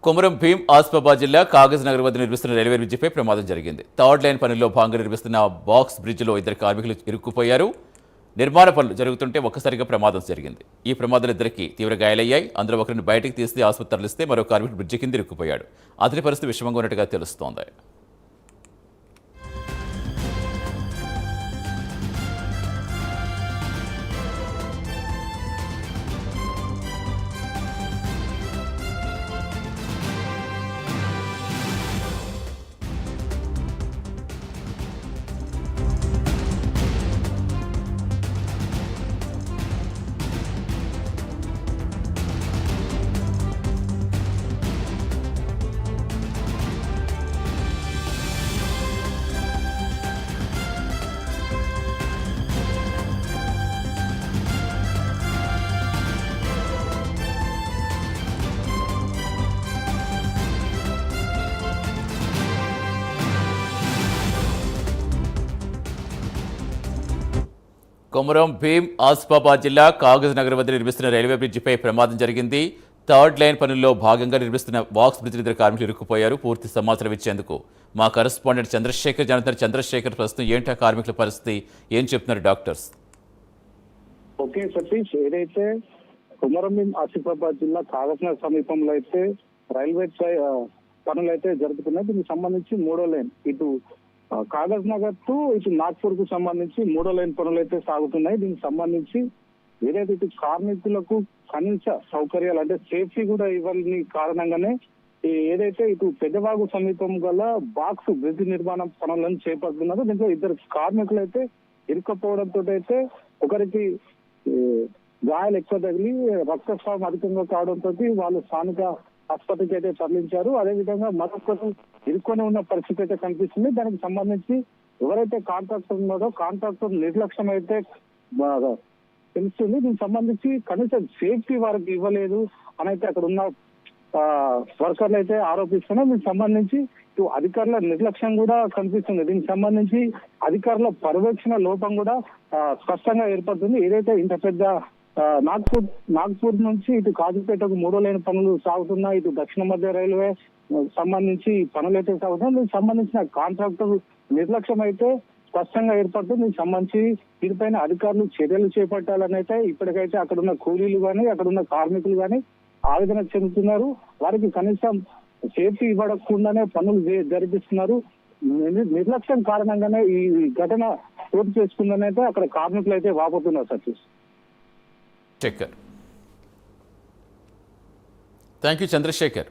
కొమరం భీం ఆసిఫాబాద్ జిల్లా కాగజ్ నగర్ వద్ద నిర్మిస్తున్న రైల్వే బ్రిడ్జిపై ప్రమాదం జరిగింది. థర్డ్ లైన్ పనుల్లో భాగంగా నిర్మిస్తున్న బాక్స్ బ్రిడ్జిలో ఇద్దరు కార్మికులు ఇరుక్కుపోయారు. నిర్మాణ పనులు జరుగుతుంటే ఒక్కసారిగా ప్రమాదం జరిగింది. ఈ ప్రమాదంలో ఇద్దరికి తీవ్ర గాయాలయ్యాయి. అందులో ఒకరిని బయటికి తీసి ఆసుపత్రి తరలిస్తే మరో కార్మికుడు బ్రిడ్జి కింద ఇరుక్కుపోయాడు. అతని పరిస్థితి విషమంగా ఉన్నట్టుగా తెలుస్తోంది. కొమరం భీం ఆసిఫాబాద్ జిల్లా కాగజ్ నగర్ వద్ద నిర్మిస్తున్న రైల్వే బ్రిడ్జిపై ప్రమాదం జరిగింది. థర్డ్ లైన్ పనుల్లో భాగంగా నిర్మిస్తున్న బాక్స్ బ్రిడ్జి ఇద్దరు కార్మికులు ఇరుక్కుపోయారు. పూర్తి సమాచారం ఇచ్చేందుకు మా కరెస్పాండెంట్ చంద్రశేఖర్ జనంతరం. చంద్రశేఖర్, ప్రస్తుతం ఏంటా కార్మికుల పరిస్థితి, ఏం చెప్తున్నారు డాక్టర్స్? ఓకే సతీష్, ఏదైతే కొమరం భీం ఆసిఫాబాద్ జిల్లా కాగజ్ నగర్ సమీపంలో అయితే రైల్వే పనులు అయితే జరుగుతున్నాయి. దీనికి సంబంధించి మూడో లైన్ ఇటు కాగజ్ నగర్ టు ఇటు నాగ్పూర్ కు సంబంధించి మూడో లైన్ పనులు అయితే సాగుతున్నాయి. దీనికి సంబంధించి ఏదైతే ఇటు కార్మికులకు కనీస సౌకర్యాలు అంటే సేఫ్టీ కూడా ఇవ్వాలని కారణంగానే ఏదైతే ఇటు పెద్దవాగు సమీపం గల బాక్స్ బ్రిడ్జ్ నిర్మాణం పనులను చేపడుతున్నారు. దీంట్లో ఇద్దరు కార్మికులు అయితే ఇరుక్కపోవడంతో అయితే ఒకరికి గాయాలు ఎక్కువ తగిలి రక్తస్రావం అధికంగా కావడంతో వాళ్ళు స్థానిక ఆసుపత్రికి అయితే తరలించారు. అదేవిధంగా మరొకరు ఇరుక్కొని ఉన్న పరిస్థితి అయితే కనిపిస్తుంది. దానికి సంబంధించి ఎవరైతే కాంట్రాక్టర్ ఉన్నారో కాంట్రాక్టర్ నిర్లక్ష్యం అయితే తెలుస్తుంది. దీనికి సంబంధించి కనీసం సేఫ్టీ వారికి ఇవ్వలేదు అని అయితే అక్కడ ఉన్న వర్కర్లు అయితే ఆరోపిస్తున్నారు. దీనికి సంబంధించి ఇటు అధికారుల నిర్లక్ష్యం కూడా కనిపిస్తుంది. దీనికి సంబంధించి అధికారుల లోపం కూడా స్పష్టంగా ఏర్పడుతుంది. ఏదైతే ఇంత పెద్ద నాగ్పూర్ నుంచి ఇటు కాజీపేటకు మూడో లైన్ పనులు సాగుతున్నాయి. ఇటు దక్షిణ మధ్య రైల్వే సంబంధించి పనులు అయితే సాగుతున్నాయి. దీనికి సంబంధించిన కాంట్రాక్టర్ నిర్లక్ష్యం అయితే స్పష్టంగా ఏర్పడుతుంది. దీనికి సంబంధించి దీనిపైన అధికారులు చర్యలు చేపట్టాలని అయితే ఇప్పటికైతే అక్కడ ఉన్న కూలీలు కానీ అక్కడ ఉన్న కార్మికులు కానీ ఆవేదన చెందుతున్నారు. వారికి కనీసం సేఫ్టీ ఇవ్వకుండానే పనులు జరిపిస్తున్నారు. నిర్లక్ష్యం కారణంగానే ఈ ఘటన చోటు చేసుకుందని అయితే అక్కడ కార్మికులు అయితే వాపోతున్నారు. Satish, thank you Chandrasekhar.